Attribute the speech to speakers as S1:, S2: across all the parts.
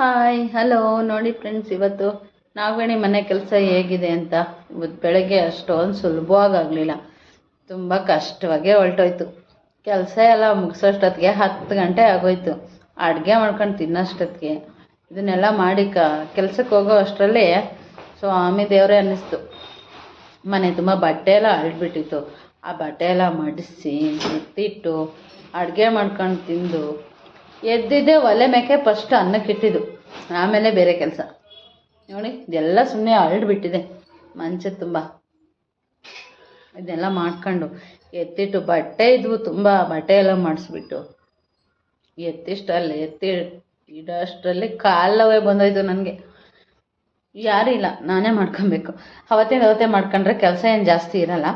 S1: Hi hello. ನೋಡಿ friends, ಇವತ್ತು ನಾಗವೇಣಿ ಮನೆ ಕೆಲಸ ಹೇಗಿದೆ ಅಂತ. ಇವತ್ತು ಬೆಳಗ್ಗೆ ಅಷ್ಟೊಂದು ಸುಲಭವಾಗಲಿಲ್ಲ, ತುಂಬ ಕಷ್ಟವಾಗೇ ಹೊರಟೋಯ್ತು. ಕೆಲಸ ಎಲ್ಲ ಮುಗಿಸೋಷ್ಟೊತ್ತಿಗೆ 10 ಗಂಟೆ ಆಗೋಯ್ತು. ಅಡುಗೆ ಮಾಡ್ಕೊಂಡು ತಿನ್ನೋಷ್ಟೊತ್ತಿಗೆ ಇದನ್ನೆಲ್ಲ ಮಾಡಿ ಕೆಲಸಕ್ಕೆ ಹೋಗೋ ಅಷ್ಟರಲ್ಲಿ ಸ್ವಾಮಿ ದೇವರೇ ಅನ್ನಿಸ್ತು. ಮನೆ ತುಂಬ ಬಟ್ಟೆ ಎಲ್ಲ ಅಳ್ಬಿಟ್ಟಿತ್ತು. ಆ ಬಟ್ಟೆ ಎಲ್ಲ ಮಡಿಸಿ ಎತ್ತಿಟ್ಟು ಅಡುಗೆ ಮಾಡ್ಕೊಂಡು ತಿಂದು ಎದ್ದಿದ್ದೆ ಒಲೆ ಮೇಕೆ ಫಸ್ಟ್ ಅನ್ನಕ್ಕಿಟ್ಟಿದ್ದು, ಆಮೇಲೆ ಬೇರೆ ಕೆಲಸ. ನೋಡಿ, ಇದೆಲ್ಲ ಸುಮ್ಮನೆ ಅರಳಿಬಿಟ್ಟಿದೆ ಮಂಚದ ತುಂಬ. ಇದೆಲ್ಲ ಮಾಡ್ಕೊಂಡು ಎತ್ತಿಟ್ಟು ಬಟ್ಟೆ ಇದ್ವು ತುಂಬ, ಬಟ್ಟೆ ಎಲ್ಲ ಮಾಡಿಸ್ಬಿಟ್ಟು ಎತ್ತಿ ಇಡೋಷ್ಟರಲ್ಲಿ ಕಾಲವೇ ಬಂದೋಯ್ತು ನನಗೆ. ಯಾರೂ ಇಲ್ಲ, ನಾನೇ ಮಾಡ್ಕೊಬೇಕು. ಅವತ್ತೇ ಮಾಡ್ಕೊಂಡ್ರೆ ಕೆಲಸ ಏನು ಜಾಸ್ತಿ ಇರಲ್ಲ.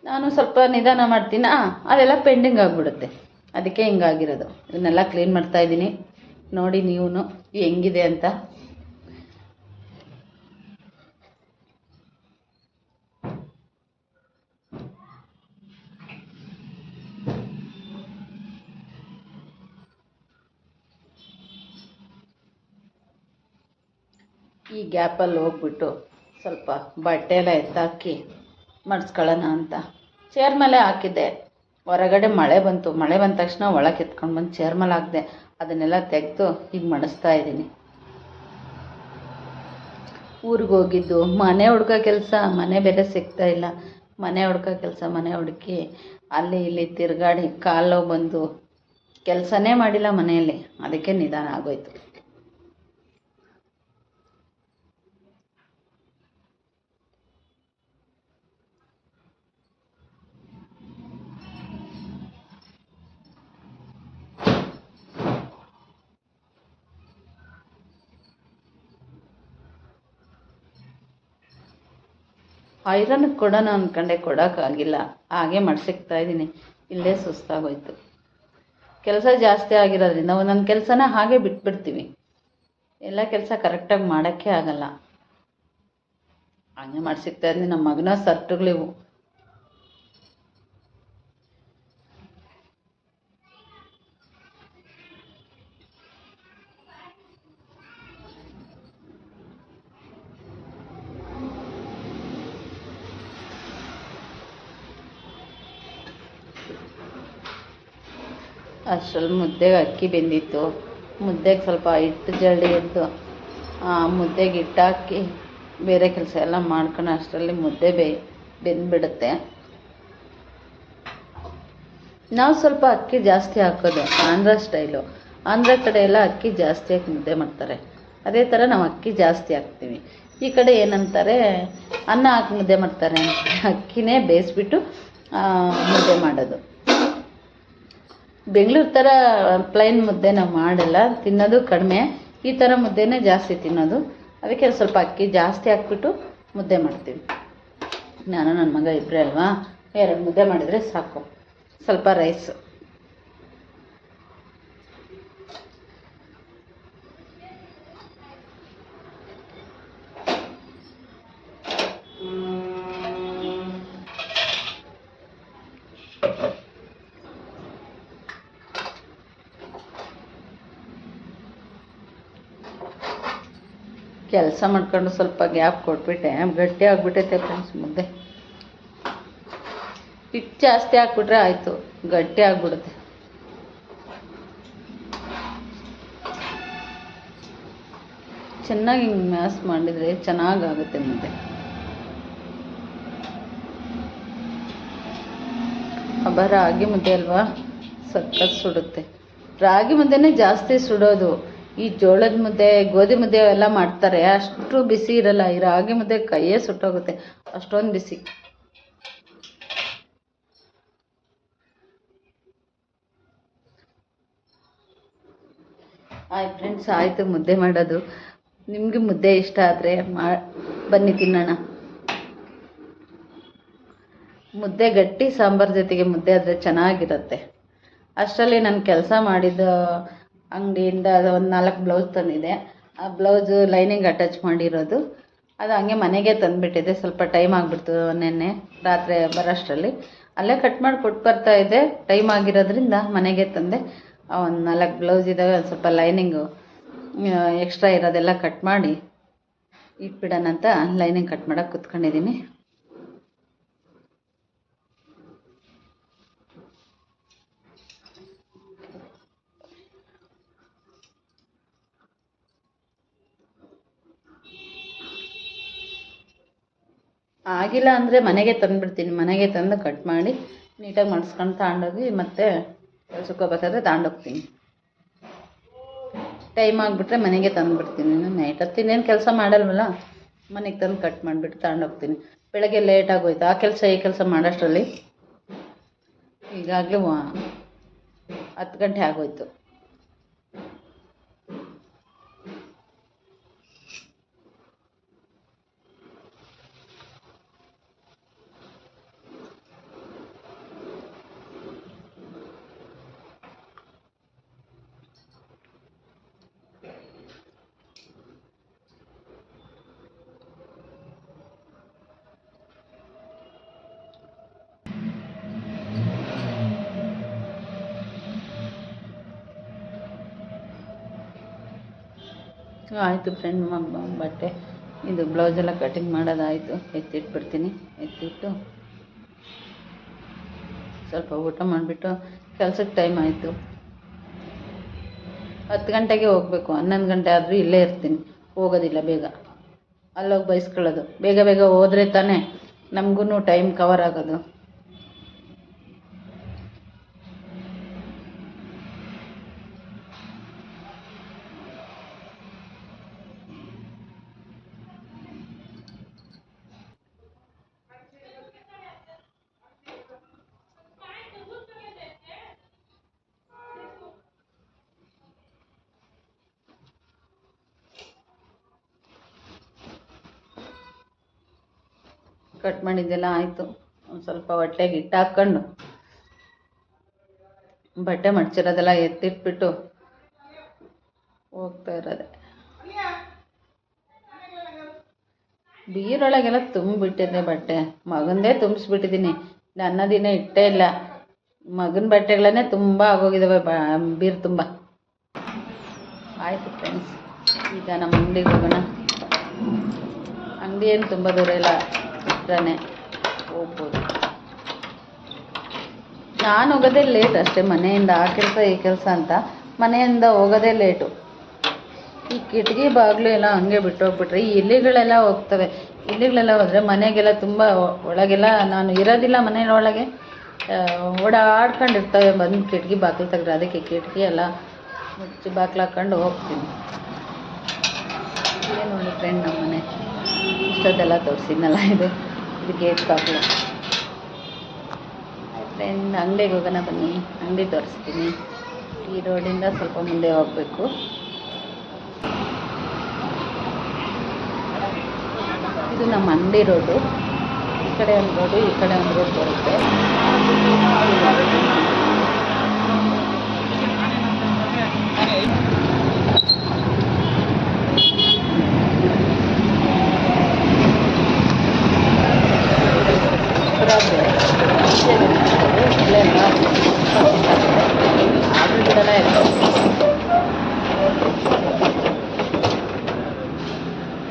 S1: ನಾನು ಸ್ವಲ್ಪ ನಿಧಾನ ಮಾಡ್ತೀನಿ, ಅದೆಲ್ಲ ಪೆಂಡಿಂಗ್ ಆಗಿಬಿಡುತ್ತೆ. ಅದಕ್ಕೆ ಹಿಂಗಾಗಿರೋದು. ಇದನ್ನೆಲ್ಲ ಕ್ಲೀನ್ ಮಾಡ್ತಾಯಿದ್ದೀನಿ. ನೋಡಿ ನೀವು ಹೆಂಗಿದೆ ಅಂತ. ಈ ಗ್ಯಾಪಲ್ಲಿ ಹೋಗ್ಬಿಟ್ಟು ಸ್ವಲ್ಪ ಬಟ್ಟೆ ಎಲ್ಲ ಎತ್ತಾಕಿ ಮಡ್ಸ್ಕೊಳ್ಳೋಣ ಅಂತ ಚೇರ್ ಮೇಲೆ ಹಾಕಿದ್ದೆ. ಹೊರಗಡೆ ಮಳೆ ಬಂತು. ಮಳೆ ಬಂದ ತಕ್ಷಣ ಒಳಗೆ ಎತ್ಕೊಂಡು ಬಂದು ಚೇರ್ ಮೇಲೆ ಹಾಕಿದೆ. ಅದನ್ನೆಲ್ಲ ತೆಗೆದು ಈಗ ಮಡಿಸ್ತಾ ಇದ್ದೀನಿ. ಊರಿಗೆ ಹೋಗಿದ್ದು, ಮನೆ ಹುಡ್ಕೋ ಕೆಲಸ, ಮನೆ ಬೇರೆ ಸಿಗ್ತಾ ಇಲ್ಲ. ಮನೆ ಹುಡ್ಕೋ ಕೆಲಸ, ಮನೆ ಹುಡುಕಿ ಅಲ್ಲಿ ಇಲ್ಲಿ ತಿರುಗಾಡಿ ಕಾಲು ಬಂದು ಕೆಲಸನೇ ಮಾಡಿಲ್ಲ ಮನೆಯಲ್ಲಿ. ಅದಕ್ಕೆ ನಿಧಾನ ಆಗೋಯ್ತು. ಐರನ್ಗೆ ಕೊಡೋಣ ಅಂದ್ಕೊಂಡೆ, ಕೊಡೋಕ್ಕಾಗಿಲ್ಲ. ಹಾಗೆ ಮಡ್ಸಿಕ್ತಾ ಇದ್ದೀನಿ. ಇಲ್ಲೇ ಸುಸ್ತಾಗೋಯ್ತು. ಕೆಲಸ ಜಾಸ್ತಿ ಆಗಿರೋದ್ರಿಂದ ಒಂದೊಂದು ಕೆಲಸನ ಹಾಗೆ ಬಿಟ್ಬಿಡ್ತೀವಿ. ಎಲ್ಲ ಕೆಲಸ ಕರೆಕ್ಟಾಗಿ ಮಾಡೋಕ್ಕೆ ಆಗಲ್ಲ. ಹಾಗೆ ಮಡ್ಸಿಕ್ತಾ ಇದ್ದೀನಿ. ನಮ್ಮ ಮಗನ ಸರ್ಟುಗಳಿವು. ಅಷ್ಟರಲ್ಲಿ ಮುದ್ದೆಗೆ ಅಕ್ಕಿ ಬೆಂದಿತ್ತು. ಮುದ್ದೆಗೆ ಸ್ವಲ್ಪ ಹಿಟ್ಟು ಜರಡಿ ಎದ್ದು ಮುದ್ದೆಗೆ ಹಿಟ್ಟಾಕಿ ಬೇರೆ ಕೆಲಸ ಎಲ್ಲ ಮಾಡ್ಕೊಂಡು ಅಷ್ಟರಲ್ಲಿ ಮುದ್ದೆ ಬೆಂದ್ಬಿಡುತ್ತೆ. ನಾವು ಸ್ವಲ್ಪ ಅಕ್ಕಿ ಜಾಸ್ತಿ ಹಾಕೋದು, ಆಂಧ್ರ ಸ್ಟೈಲು. ಆಂಧ್ರ ಕಡೆ ಎಲ್ಲ ಅಕ್ಕಿ ಜಾಸ್ತಿ ಹಾಕಿ ಮುದ್ದೆ ಮಾಡ್ತಾರೆ. ಅದೇ ಥರ ನಾವು ಅಕ್ಕಿ ಜಾಸ್ತಿ ಹಾಕ್ತೀವಿ. ಈ ಕಡೆ ಏನಂತಾರೆ, ಅನ್ನ ಹಾಕಿ ಮುದ್ದೆ ಮಾಡ್ತಾರೆ. ಅಕ್ಕಿನೇ ಬೇಯಿಸ್ಬಿಟ್ಟು ಮುದ್ದೆ ಮಾಡೋದು. ಬೆಂಗಳೂರು ಥರ ಪ್ಲೈನ್ ಮುದ್ದೆ ನಾವು ಮಾಡಲ್ಲ, ತಿನ್ನೋದು ಕಡಿಮೆ. ಈ ಥರ ಮುದ್ದೆನೇ ಜಾಸ್ತಿ ತಿನ್ನೋದು. ಅದಕ್ಕೆ ಸ್ವಲ್ಪ ಅಕ್ಕಿ ಜಾಸ್ತಿ ಹಾಕ್ಬಿಟ್ಟು ಮುದ್ದೆ ಮಾಡ್ತೀವಿ. ನಾನು ನನ್ನ ಮಗ ಇಬ್ಬರೇ ಅಲ್ವಾ, 2 ಮುದ್ದೆ ಮಾಡಿದರೆ ಸಾಕು. ಸ್ವಲ್ಪ ರೈಸು. ಕೆಲಸ ಮಾಡ್ಕೊಂಡು ಸ್ವಲ್ಪ ಗ್ಯಾಪ್ ಕೊಟ್ಬಿಟ್ಟೆ, ಗಟ್ಟಿ ಆಗಿಬಿಟ್ಟೈತೆ ಫ್ರೆಂಡ್ಸ್ ಮುದ್ದೆ. ಹಿಟ್ಟು ಜಾಸ್ತಿ ಹಾಕ್ಬಿಟ್ರೆ ಆಯಿತು, ಗಟ್ಟಿ ಆಗಿಬಿಡುತ್ತೆ. ಚೆನ್ನಾಗಿ ಹಿಂಗೆ ಮ್ಯಾಶ್ ಮಾಡಿದರೆ ಚೆನ್ನಾಗಾಗುತ್ತೆ ಮುದ್ದೆ. ರಾಗಿ ಮುದ್ದೆ ಅಲ್ವಾ, ಸಖತ್ ಸುಡುತ್ತೆ. ರಾಗಿ ಮುದ್ದೆನೇ ಜಾಸ್ತಿ ಸುಡೋದು. ಈ ಜೋಳದ ಮುದ್ದೆ, ಗೋಧಿ ಮುದ್ದೆ ಎಲ್ಲ ಮಾಡ್ತಾರೆ, ಅಷ್ಟು ಬಿಸಿ ಇರಲ್ಲ. ಈ ರಾಗಿ ಮುದ್ದೆ ಕೈಯೇ ಸುಟ್ಟೋಗುತ್ತೆ, ಅಷ್ಟೊಂದು ಬಿಸಿ. ಆಯ್ತು ಫ್ರೆಂಡ್ಸ್, ಆಯಿತು ಮುದ್ದೆ ಮಾಡೋದು. ನಿಮಗೆ ಮುದ್ದೆ ಇಷ್ಟ ಆದರೆ ಬನ್ನಿ ತಿನ್ನೋಣ. ಮುದ್ದೆ ಗಟ್ಟಿ ಸಾಂಬಾರು ಜೊತೆಗೆ ಮುದ್ದೆ ಆದರೆ ಚೆನ್ನಾಗಿರುತ್ತೆ. ಅಷ್ಟರಲ್ಲಿ ನಾನು ಕೆಲಸ ಮಾಡಿದ ಅಂಗಡಿಯಿಂದ ಒಂದು 4 ಬ್ಲೌಸ್ ತಂದಿದೆ. ಆ ಬ್ಲೌಸು ಲೈನಿಂಗ್ ಅಟ್ಯಾಚ್ ಮಾಡಿರೋದು. ಅದು ಹಂಗೆ ಮನೆಗೆ ತಂದುಬಿಟ್ಟಿದೆ. ಸ್ವಲ್ಪ ಟೈಮ್ ಆಗಿಬಿಡ್ತು ನೆನ್ನೆ ರಾತ್ರಿ ಬರೋಷ್ಟರಲ್ಲಿ. ಅಲ್ಲೇ ಕಟ್ ಮಾಡಿ ಕೊಟ್ಟು ಬರ್ತಾಯಿದ್ದೆ. ಟೈಮ್ ಆಗಿರೋದ್ರಿಂದ ಮನೆಗೆ ತಂದೆ. ಒಂದು 4 ಬ್ಲೌಸ್ ಇದ್ದಾವೆ. ಒಂದು ಸ್ವಲ್ಪ ಲೈನಿಂಗು ಎಕ್ಸ್ಟ್ರಾ ಇರೋದೆಲ್ಲ ಕಟ್ ಮಾಡಿ ಇಟ್ಬಿಡೋಣ ಅಂತ ಲೈನಿಂಗ್ ಕಟ್ ಮಾಡೋಕ್ಕೆ ಕೂತ್ಕೊಂಡಿದ್ದೀನಿ. ಆಗಿಲ್ಲ ಅಂದರೆ ಮನೆಗೆ ತಂದುಬಿಡ್ತೀನಿ. ಮನೆಗೆ ತಂದು ಕಟ್ ಮಾಡಿ ನೀಟಾಗಿ ಮಾಡಿಸ್ಕೊಂಡು ತಗೊಂಡೋಗಿ ಮತ್ತೆ ಕೆಲ್ಸಕ್ಕೆ ಹೋಗ್ಬೇಕಾದ್ರೆ ತಗೊಂಡೋಗ್ತೀನಿ. ಟೈಮ್ ಆಗಿಬಿಟ್ರೆ ಮನೆಗೆ ತಂದುಬಿಡ್ತೀನಿ. ನೈಟ್ ಹೊತ್ತು ಇನ್ನೇನು ಕೆಲಸ ಮಾಡಲ್ವಲ್ಲ, ಮನೆಗೆ ತಂದು ಕಟ್ ಮಾಡಿಬಿಟ್ಟು ತಗೊಂಡೋಗ್ತೀನಿ. ಬೆಳಗ್ಗೆ ಲೇಟ್ ಆಗೋಯ್ತು ಆ ಕೆಲಸ ಈ ಕೆಲಸ ಮಾಡೋಷ್ಟರಲ್ಲಿ. ಈಗಾಗಲೇ 10 ಗಂಟೆ ಆಗೋಯ್ತು. ಆಯಿತು ಫ್ರೆಂಡ್, ಬಟ್ಟೆ ಇದು ಬ್ಲೌಸೆಲ್ಲ ಕಟಿಂಗ್ ಮಾಡೋದಾಯಿತು. ಎತ್ತಿಟ್ಬಿಡ್ತೀನಿ. ಎತ್ತಿಟ್ಟು ಸ್ವಲ್ಪ ಊಟ ಮಾಡಿಬಿಟ್ಟು ಕೆಲಸಕ್ಕೆ ಟೈಮ್ ಆಯಿತು. 10 ಗಂಟೆಗೆ ಹೋಗಬೇಕು. 11 ಗಂಟೆ ಆದರೂ ಇಲ್ಲೇ ಇರ್ತೀನಿ, ಹೋಗೋದಿಲ್ಲ ಬೇಗ. ಅಲ್ಲೋಗಿ ಬೈಸ್ಕೊಳ್ಳೋದು. ಬೇಗ ಬೇಗ ಹೋದರೆ ತಾನೇ ನಮಗೂ ಟೈಮ್ ಕವರ್ ಆಗೋದು. ಕಟ್ ಮಾಡಿದ್ದೆಲ್ಲ ಆಯಿತು. ಒಂದು ಸ್ವಲ್ಪ ಹೊಟ್ಟೆಗೆ ಹಿಟ್ಟು ಹಾಕ್ಕೊಂಡು ಬಟ್ಟೆ ಮಡ್ಚಿರೋದೆಲ್ಲ ಎತ್ತಿಟ್ಬಿಟ್ಟು ಹೋಗ್ತಾ ಇರೋದೆ. ಬೀರೊಳಗೆಲ್ಲ ತುಂಬಿಬಿಟ್ಟಿದೆ ಬಟ್ಟೆ. ಮಗಂದೇ ತುಂಬಿಸ್ಬಿಟ್ಟಿದ್ದೀನಿ. ನನ್ನದಿನ ಇಟ್ಟೇ ಇಲ್ಲ. ಮಗನ ಬಟ್ಟೆಗಳನ್ನೇ ತುಂಬ ಆಗೋಗಿದ್ದಾವೆ ಬೀರು ತುಂಬ. ಆಯಿತು ಫ್ರೆಂಡ್ಸ್, ಈಗ ನಮ್ಮ ಅಂಗಡಿಗೆ ಹೋಗೋಣ. ಅಂಗಡಿ ಏನು ತುಂಬ ದೂರ ಇಲ್ಲ, ಹತ್ರನೇ ಹೋಗ್ಬೋದು. ನಾನು ಹೋಗೋದೇ ಲೇಟ್ ಅಷ್ಟೇ. ಮನೆಯಿಂದ ಆ ಕೆಲಸ ಈ ಕೆಲಸ ಅಂತ ಮನೆಯಿಂದ ಹೋಗೋದೇ ಲೇಟು. ಈ ಕಿಟಕಿ ಬಾಗಿಲು ಎಲ್ಲ ಹಂಗೆ ಬಿಟ್ಟೋಗ್ಬಿಟ್ರೆ ಈ ಇಲಿಗಳೆಲ್ಲ ಹೋಗ್ತವೆ. ಇಲಿಗಳೆಲ್ಲ ಹೋದರೆ ಮನೆಗೆಲ್ಲ ತುಂಬ ಒಳಗೆಲ್ಲ ನಾನು ಇರೋದಿಲ್ಲ ಮನೆಯೊಳಗೆ, ಓಡಾಡ್ಕೊಂಡಿರ್ತವೆ. ಬಂದು ಕಿಟಕಿ ಬಾಗಿಲು ತೆಗೆದ್ರೆ ಅದಕ್ಕೆ ಕಿಟಕಿ ಎಲ್ಲ ಮುಚ್ಚಿ ಬಾಗಿಲು ಹಾಕ್ಕೊಂಡು ಹೋಗ್ತೀನಿ. ಇದೇ ನೋಡಿ ಫ್ರೆಂಡ್ ನಮ್ಮ ಮನೆ. ಇಷ್ಟೊತ್ತೆಲ್ಲ ತೋರಿಸಿದ್ನಲ್ಲ, ಇದು ಗೇಟ್ ಬಾಗಿಲು. ಫ್ರೆಂಡ್, ಅಂಗಡಿಗೆ ಹೋಗೋಣ ಬನ್ನಿ, ಅಂಗಡಿ ತೋರಿಸ್ತೀನಿ. ಈ ರೋಡಿಂದ ಸ್ವಲ್ಪ ಮುಂದೆ ಹೋಗಬೇಕು. ಇದು ನಮ್ಮ ಅಂಗಡಿ ರೋಡು. ಈ ಕಡೆ ಒಂದು ರೋಡು, ಈ ಕಡೆ ಒಂದು ರೋಡ್ ಬರುತ್ತೆ.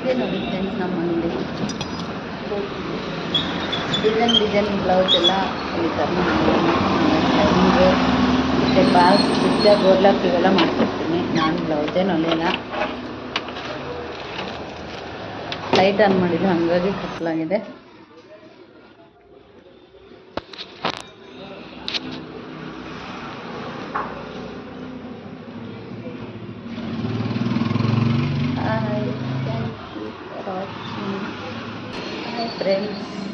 S1: ಇದೇ ನೋಡಿ ಫ್ರೆಂಡ್ಸ್ ನಮ್ಮ ಅಂಗಡಿ. ಡಿಸೈನ್ ಬ್ಲೌಸ್ ಎಲ್ಲ ಹೊಲಿತಾರೆ. ಲೈನಿಂಗು ಮತ್ತು ಬಾಲ್ಸ್, ಸ್ಟಿಚ್, ಗೋಡ್ಲಾಕ್ ಇವೆಲ್ಲ ಮಾಡ್ಕೊಡ್ತೀನಿ. ನಾನು ಬ್ಲೌಸೇನು ಹೊಲಿಯಲ್ಲ. ಲೈಟ್ ಆನ್ ಮಾಡಿದ್ದು ಹಾಗಾಗಿ ಕತ್ಲಾಗಿದೆ. Hi, thank you for watching. Hi friends.